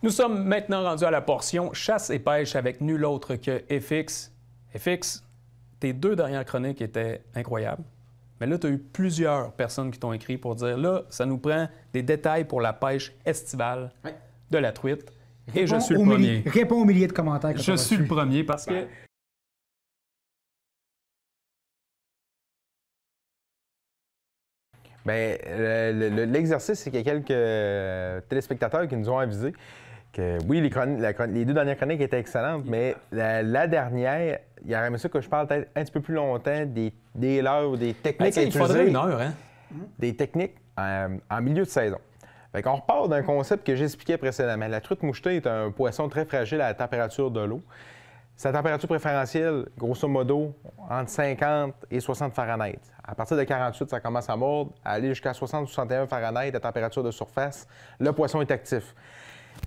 Nous sommes maintenant rendus à la portion chasse et pêche avec nul autre que FX. FX, tes 2 dernières chroniques étaient incroyables. Mais là, tu as eu plusieurs personnes qui t'ont écrit pour dire là, ça nous prend des détails pour la pêche estivale de la truite. Et je suis le premier. Réponds aux milliers de commentaires. Que je suis le premier parce que. Bien, l'exercice, c'est qu'il y a quelques téléspectateurs qui nous ont avisé que oui, les 2 dernières chroniques étaient excellentes, mais la dernière, il aurait aimé ça que je parle peut-être un petit peu plus longtemps des leurres ou des techniques à utiliser. Il faudrait 1 heure, hein? Des techniques en milieu de saison. Fait qu'on repart d'un concept que j'expliquais précédemment. La truite mouchetée est un poisson très fragile à la température de l'eau. Sa température préférentielle, grosso modo, entre 50 et 60 Fahrenheit. À partir de 48, ça commence à mordre. À aller jusqu'à 60-61 Fahrenheit, la température de surface, le poisson est actif.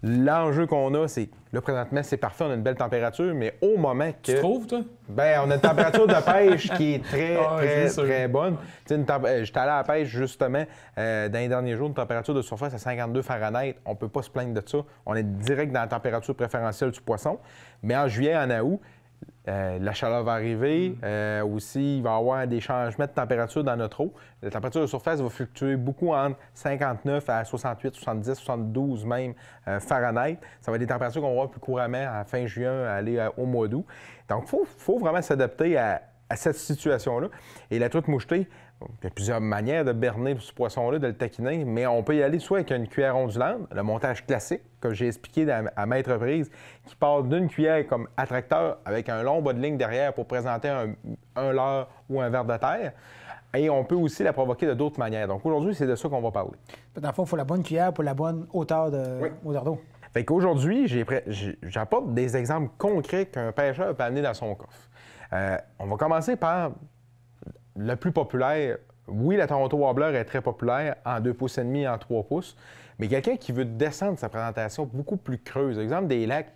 L'enjeu qu'on a, c'est, là, présentement, c'est parfait, on a une belle température, mais au moment que... Tu trouves, toi? Bien, on a une température de pêche qui est très bonne. J'étais allé à la pêche, justement, dans les derniers jours, une température de surface à 52 Fahrenheit. On ne peut pas se plaindre de ça. On est direct dans la température préférentielle du poisson. Mais en juillet, en août, la chaleur va arriver. Aussi, il va y avoir des changements de température dans notre eau. La température de surface va fluctuer beaucoup entre 59 à 68, 70, 72 même Fahrenheit. Ça va être des températures qu'on va voir plus couramment à fin juin, aller au mois d'août. Donc, il faut vraiment s'adapter à cette situation-là. Et la truite mouchetée, il y a plusieurs manières de berner ce poisson-là, de le taquiner, mais on peut y aller soit avec une cuillère ondulante, le montage classique, que j'ai expliqué à maintes reprises, qui part d'une cuillère comme attracteur avec un long bas de ligne derrière pour présenter un leurre ou un ver de terre. Et on peut aussi la provoquer de d'autres manières. Donc aujourd'hui, c'est de ça qu'on va parler. Dans le fond, il faut la bonne cuillère pour la bonne hauteur d'eau. Fait qu'aujourd'hui, j'apporte des exemples concrets qu'un pêcheur peut amener dans son coffre. On va commencer par le plus populaire. Oui, la Toronto Wobbler est très populaire en 2,5 pouces et en 3 pouces, mais quelqu'un qui veut descendre sa présentation beaucoup plus creuse. Exemple, des lacs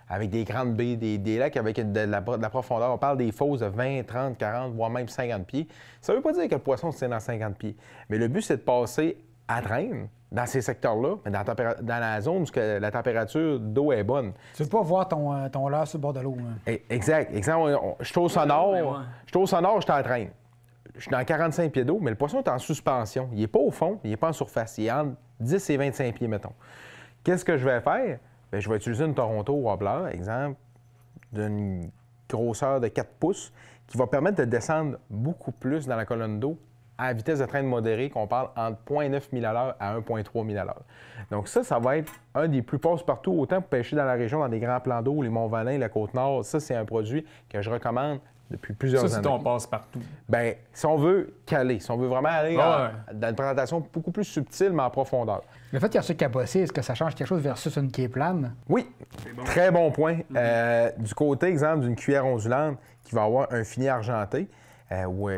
avec des grandes baies, des lacs avec de la profondeur. On parle des fosses de 20, 30, 40, voire même 50 pieds. Ça ne veut pas dire que le poisson se tient dans 50 pieds. Mais le but, c'est de passer à traîne dans ces secteurs-là, mais dans la zone où la température d'eau est bonne. Tu ne veux pas voir ton leurre sur le bord de l'eau. Hein. Exact. Exemple, je suis au sonore, je suis en train. Je suis dans 45 pieds d'eau, mais le poisson est en suspension. Il n'est pas au fond, il n'est pas en surface. Il est entre 10 et 25 pieds, mettons. Qu'est-ce que je vais faire? Bien, je vais utiliser une Toronto Wobbler, exemple, d'une grosseur de 4 pouces, qui va permettre de descendre beaucoup plus dans la colonne d'eau à vitesse de traîne modérée, qu'on parle entre 0,9 000 à l'heure à 1,3 000 à l'heure. Donc ça va être un des plus passe-partout, autant pour pêcher dans la région, dans des grands plans d'eau, les Monts-Valin, la Côte-Nord. Ça, c'est un produit que je recommande depuis plusieurs années. Ça, c'est ton passe-partout. Bien, si on veut caler, si on veut vraiment aller dans une présentation beaucoup plus subtile, mais en profondeur. Le fait qu'il y a ce cabossé, est-ce que ça change quelque chose versus une quai plane? Oui, très bon point. Du côté, exemple, d'une cuillère ondulante qui va avoir un fini argenté, ou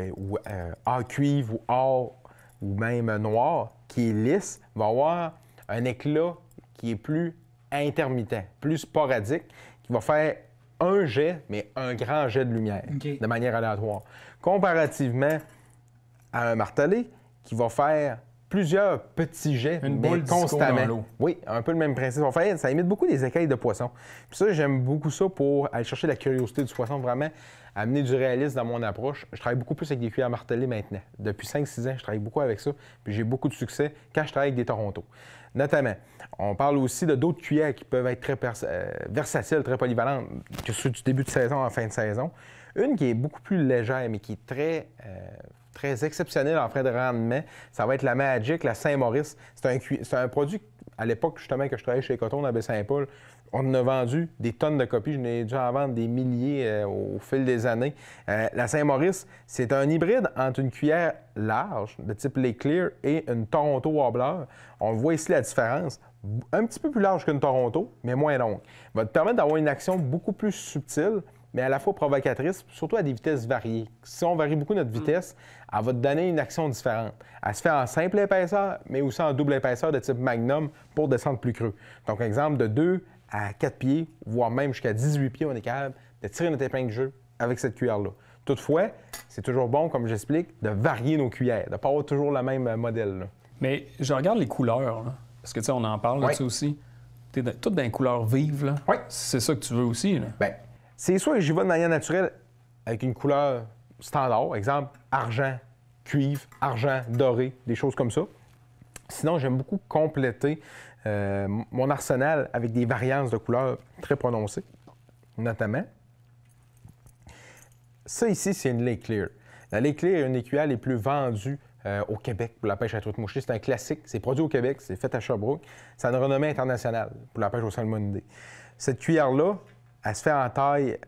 en cuivre ou or ou même noir, qui est lisse, va avoir un éclat qui est plus intermittent, plus sporadique, qui va faire un jet, mais un grand jet de lumière, de manière aléatoire. Comparativement à un martelet qui va faire plusieurs petits jets, mais constamment. Oui, un peu le même principe. Ça imite beaucoup des écailles de poisson. Puis ça, j'aime beaucoup ça pour aller chercher la curiosité du poisson, vraiment amener du réalisme dans mon approche. Je travaille beaucoup plus avec des cuillères martelées maintenant. Depuis 5-6 ans, je travaille beaucoup avec ça, puis j'ai beaucoup de succès quand je travaille avec des Toronto. Notamment, on parle aussi de d'autres cuillères qui peuvent être très versatiles, très polyvalentes, que ce soit du début de saison en fin de saison. Une qui est beaucoup plus légère, mais qui est très exceptionnelle en frais de rendement, ça va être la Magic, la Saint-Maurice. C'est un produit, à l'époque justement que je travaillais chez Coton à Baie-Saint-Paul, on en a vendu des tonnes de copies. Je n'ai dû en vendre des milliers au fil des années. La Saint-Maurice, c'est un hybride entre une cuillère large de type Lake Clear et une Toronto Wobbler. On voit ici la différence. Un petit peu plus large qu'une Toronto, mais moins longue. Va te permettre d'avoir une action beaucoup plus subtile, mais à la fois provocatrice, surtout à des vitesses variées. Si on varie beaucoup notre vitesse, elle va te donner une action différente. Elle se fait en simple épaisseur, mais aussi en double épaisseur de type Magnum pour descendre plus creux. Donc, exemple, de 2 à 4 pieds, voire même jusqu'à 18 pieds, on est capable de tirer notre épingle de jeu avec cette cuillère-là. Toutefois, c'est toujours bon, comme j'explique, de varier nos cuillères, de ne pas avoir toujours le même modèle. Là. Mais je regarde les couleurs, là, parce que tu sais, on en parle de ça aussi. T'es tout dans les couleurs vives, là. Oui. C'est ça que tu veux aussi, là. Bien, c'est sûr que j'y vais de manière naturelle avec une couleur standard. Exemple, argent, cuivre, argent, doré, des choses comme ça. Sinon, j'aime beaucoup compléter mon arsenal avec des variances de couleurs très prononcées, notamment. Ça ici, c'est une Lake Clear. La Lake Clear est une des cuillères les plus vendues au Québec pour la pêche à truite mouchetée. C'est un classique. C'est produit au Québec, c'est fait à Sherbrooke. Ça a une renommée internationale pour la pêche au salmonidés. Cette cuillère-là, elle se fait en taille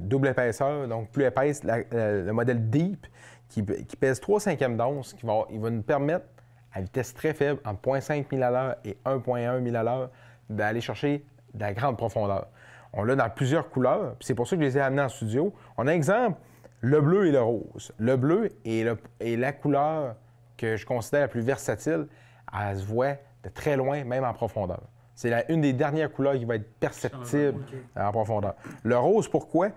double épaisseur, donc plus épaisse, le modèle Deep, qui pèse 3/5 d'once, il va nous permettre, à vitesse très faible, entre 0,5 000 à l'heure et 1,1 000 à l'heure, d'aller chercher de la grande profondeur. On l'a dans plusieurs couleurs, puis c'est pour ça que je les ai amenés en studio. On a un exemple, le bleu et le rose. Le bleu est la couleur que je considère la plus versatile. Elle se voit de très loin, même en profondeur. C'est une des dernières couleurs qui va être perceptible en profondeur. Le rose, pourquoi?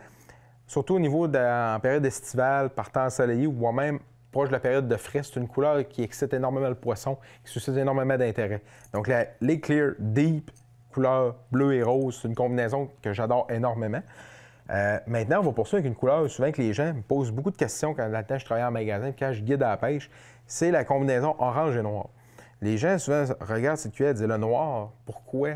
Surtout au niveau en période estivale, par temps ensoleillé, ou voire même proche de la période de frais, c'est une couleur qui excite énormément le poisson, qui suscite énormément d'intérêt. Donc, la Lake Clear Deep, couleur bleu et rose, c'est une combinaison que j'adore énormément. Maintenant, on va poursuivre avec une couleur, souvent que les gens me posent beaucoup de questions quand je travaille en magasin, quand je guide à la pêche, c'est la combinaison orange et noir. Les gens, souvent, regardent cette cuillère et disent « Le noir, pourquoi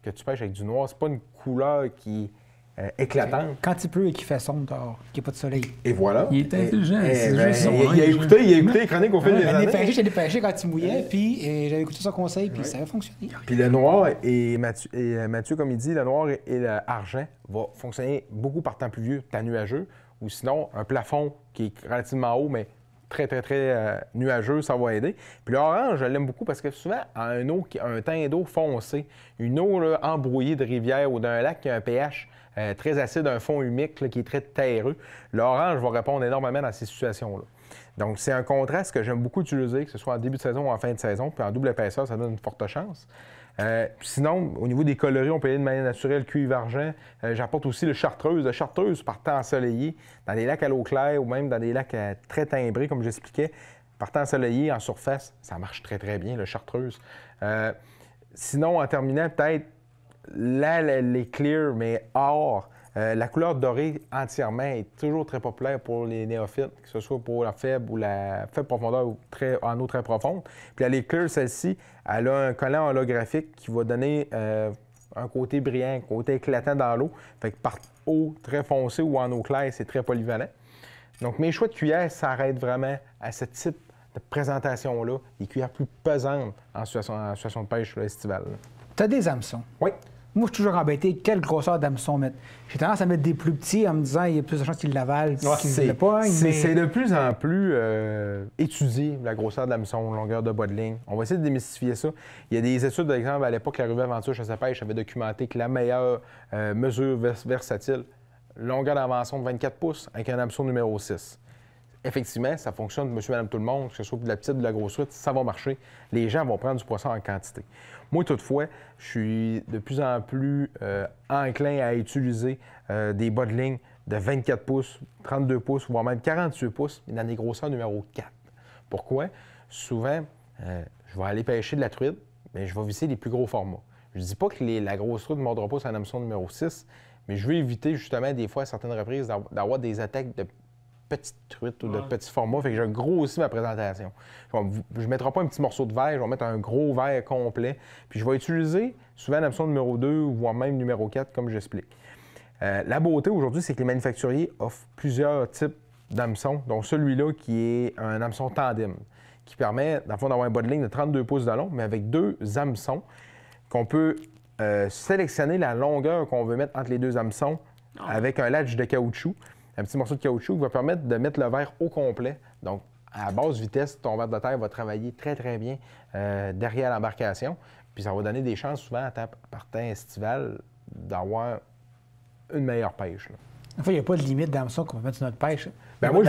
que tu pêches avec du noir? C'est pas une couleur qui est éclatante. » Quand il pleut et qu'il fait sombre dehors, qu'il n'y a pas de soleil. Et voilà. Il est intelligent. Il a écouté les chroniques au fil des années. J'ai dépêché quand il mouillait, puis j'avais écouté son conseil, puis ça a fonctionné. Puis le noir, et Mathieu, comme il dit, le noir et l'argent va fonctionner beaucoup par temps pluvieux, temps nuageux, ou sinon un plafond qui est relativement haut, mais très, très, très nuageux, ça va aider. Puis l'orange, je l'aime beaucoup parce que souvent, un teint d'eau foncé, une eau là, embrouillée de rivière ou d'un lac qui a un pH très acide, un fond humique là, qui est très terreux, l'orange va répondre énormément dans ces situations-là. Donc, c'est un contraste que j'aime beaucoup utiliser, que ce soit en début de saison ou en fin de saison. Puis en double épaisseur, ça donne une forte chance. Sinon, au niveau des coloris, on peut aller de manière naturelle, cuivre-argent. J'apporte aussi le chartreuse. Le chartreuse, par temps ensoleillé, dans des lacs à l'eau claire ou même dans des lacs très timbrés, comme j'expliquais, par temps ensoleillé, en surface, ça marche très, très bien, le chartreuse. Sinon, en terminant, peut-être, là, les clear, mais or, la couleur dorée entièrement est toujours très populaire pour les néophytes, que ce soit pour la faible ou la faible profondeur ou en eau très profonde. Puis la Lake Clear, celle-ci, elle a un collant holographique qui va donner un côté brillant, un côté éclatant dans l'eau. Fait que par eau très foncée ou en eau claire, c'est très polyvalent. Donc mes choix de cuillères s'arrêtent vraiment à ce type de présentation-là, des cuillères plus pesantes en situation de pêche estivale. Tu as des hameçons. Oui. Moi, je suis toujours embêté. Quelle grosseur d'hameçon mettre? J'ai tendance à mettre des plus petits en me disant il y a plus de chances qu'ils l'avalent qu'ils le pognent. C'est de plus en plus étudié, la grosseur de l'hameçon, longueur de bas de ligne. On va essayer de démystifier ça. Il y a des études, par exemple, à l'époque, la revue Aventure Chasse à pêche avait documenté que la meilleure mesure versatile, longueur d'hameçon de 24 pouces avec un hameçon numéro 6. Effectivement, ça fonctionne, monsieur, madame, tout le monde, que ce soit de la petite ou de la grosse truite, ça va marcher. Les gens vont prendre du poisson en quantité. Moi, toutefois, je suis de plus en plus enclin à utiliser des bas de ligne de 24 pouces, 32 pouces, voire même 48 pouces, mais dans des grosseurs numéro 4. Pourquoi? Souvent, je vais aller pêcher de la truite, mais je vais viser les plus gros formats. Je ne dis pas que la grosse truite ne mordra pas sur un hameçon numéro 6, mais je veux éviter justement, des fois, à certaines reprises, d'avoir des attaques de petites truites ou de petits formats. Fait que je grossis ma présentation. Je ne mettrai pas un petit morceau de verre, je vais mettre un gros verre complet. Puis je vais utiliser souvent l'hameçon numéro 2 ou voire même numéro 4, comme j'explique. La beauté aujourd'hui, c'est que les manufacturiers offrent plusieurs types d'hameçons, dont celui-là qui est un hameçon tandem, qui permet, dans le fond, d'avoir un bas de ligne de 32 pouces de long, mais avec deux hameçons, qu'on peut sélectionner la longueur qu'on veut mettre entre les deux hameçons avec un latch de caoutchouc. Un petit morceau de caoutchouc qui va permettre de mettre le verre au complet. Donc, à basse vitesse, ton verre de terre va travailler très, très bien derrière l'embarcation. Puis ça va donner des chances souvent, par temps estival, d'avoir une meilleure pêche. Là. En fait, il n'y a pas de limite d'hameçon qu'on peut mettre sur notre pêche. Bien, moi,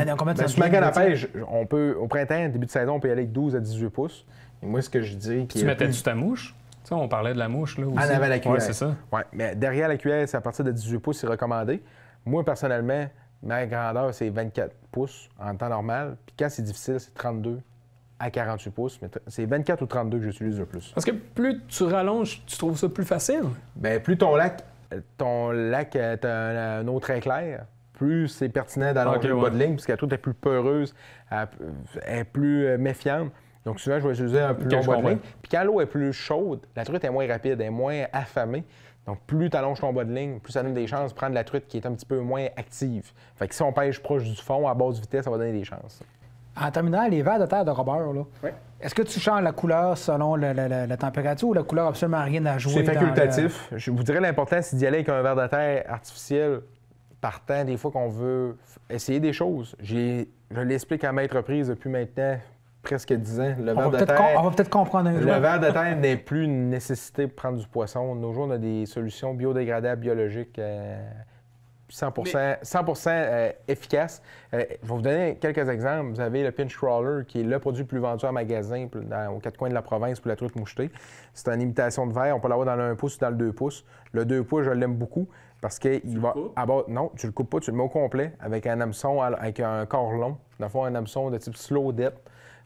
sur ma canne à pêche, on peut, au printemps, début de saison, on peut y aller avec 12 à 18 pouces. Et moi, ce que je dis... Tu mettais-tu ta mouche? Tu sais, on parlait de la mouche, là, aussi. En avant la cuillère. Oui, c'est ça. Oui, mais derrière la cuillère, c'est à partir de 18 pouces, c'est recommandé. Moi, personnellement, ma grandeur, c'est 24 pouces en temps normal. Puis quand c'est difficile, c'est 32, à 48 pouces, mais c'est 24 ou 32 que j'utilise le plus. Parce que plus tu rallonges, tu trouves ça plus facile? Bien, plus ton lac est un eau très claire, plus c'est pertinent d'allonger le bas de ligne, puisque la truite est plus peureuse, elle est plus méfiante. Donc souvent, je vais utiliser un plus long bas de ligne. Puis quand l'eau est plus chaude, la truite est moins rapide, elle est moins affamée. Donc plus tu allonges ton bas de ligne, plus ça donne des chances de prendre la truite qui est un petit peu moins active. Fait que si on pêche proche du fond, à basse vitesse, ça va donner des chances. En terminant, les vers de terre de Robert, là, est-ce que tu changes la couleur selon la température ou la couleur n'a absolument rien à jouer? C'est facultatif. Je vous dirais l'important, c'est d'y aller avec un ver de terre artificiel partant des fois qu'on veut essayer des choses. Je l'explique à maintes reprises depuis maintenant presque 10 ans. Le ver de terre, on va peut-être comprendre un jour. Le ver de terre n'est plus une nécessité pour prendre du poisson. De nos jours, on a des solutions biodégradables, biologiques, 100% efficaces. Je vais vous donner quelques exemples. Vous avez le Pinch Crawler, qui est le produit le plus vendu en magasin aux quatre coins de la province pour la truite mouchetée. C'est une imitation de verre. On peut l'avoir dans le 1 pouce ou dans le 2 pouces. Le 2 pouces, je l'aime beaucoup parce qu'il va... Non, tu le coupes pas, tu le mets au complet avec un hameçon, avec un corps long. Dans le fond, un hameçon de type slow depth.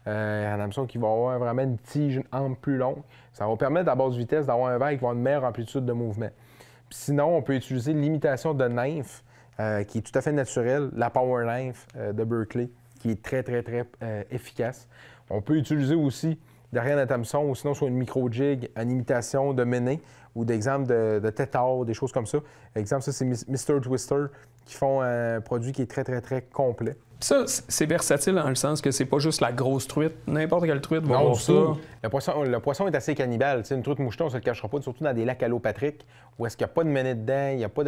Un hameçon qui va avoir vraiment une tige, une hampe plus longue. Ça va permettre à basse vitesse d'avoir un verre qui va avoir une meilleure amplitude de mouvement. Puis sinon, on peut utiliser l'imitation de nymphe, qui est tout à fait naturelle, la Power Nymph de Berkeley, qui est très, très, très efficace. On peut utiliser aussi derrière notre hameçon, ou sinon sur une micro-jig, une imitation de méné ou d'exemple de tétard, des choses comme ça. Exemple, ça, c'est Mr. Twister, qui font un produit qui est très, très, très complet. Ça, c'est versatile dans le sens que c'est pas juste la grosse truite. N'importe quelle truite va avoir ça. Le poisson est assez cannibale. T'sais, une truite moucheton, on ne se le cachera pas, surtout dans des lacs allopatriques, où est-ce qu'il n'y a pas de menées dedans, il n'y a pas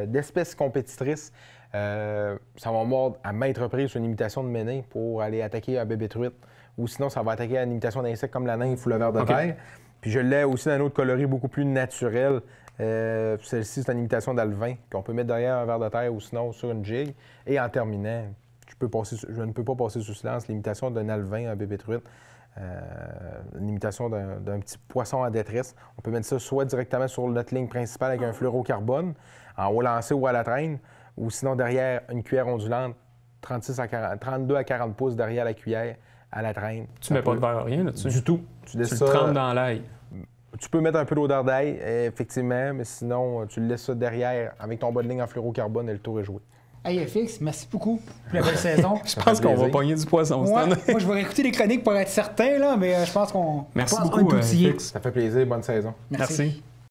d'espèces compétitrices. Ça va mordre à maintes reprises sur une imitation de méné pour aller attaquer un bébé truite. Ou sinon, ça va attaquer une imitation d'insectes comme la nymphe ou le ver de terre. Puis je l'ai aussi dans un autre coloris beaucoup plus naturel. Celle-ci, c'est une imitation d'alvin qu'on peut mettre derrière un ver de terre ou sinon sur une jig. Et en terminant, je ne peux pas passer sous silence l'imitation d'un alvin, un bébé truite. Une imitation d'un petit poisson en détresse. On peut mettre ça soit directement sur notre ligne principale avec un fluorocarbone, en haut lancé ou à la traîne, ou sinon derrière une cuillère ondulante, 32 à 40 pouces derrière la cuillère, à la traîne. Tu mets pas de verre à rien là-dessus? Du tout. Tu le trempes dans l'ail. Tu peux mettre un peu d'odeur d'ail, effectivement, mais sinon, tu le laisses ça derrière avec ton bas de ligne en fluorocarbone et le tour est joué. Hey FX, merci beaucoup pour la belle saison. Je pense qu'on va pogner du poisson. Moi, je vais écouter les chroniques pour être certain, là, mais je pense qu'on... Merci beaucoup, FX. Ça fait plaisir. Bonne saison. Merci.